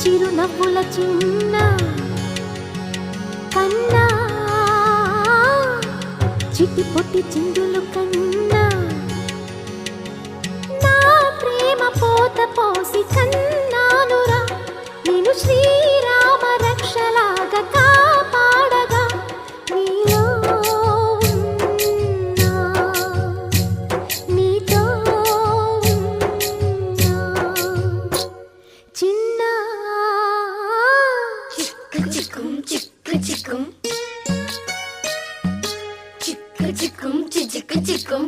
చిరునవ్వుల చిన్న కన్నా చిట్టి పొట్టి చిందులు కన్నా నా ప్రేమ పోత పోసి కన్నానురా నేను శ్రీరామ రక్షలాగా కాపాడగా నీలో ఉన్నా, నీతో ఉన్నా. చిన్న చిక్కుం చిక్కుం చిక్కుం చిక్కుం చిక్కుం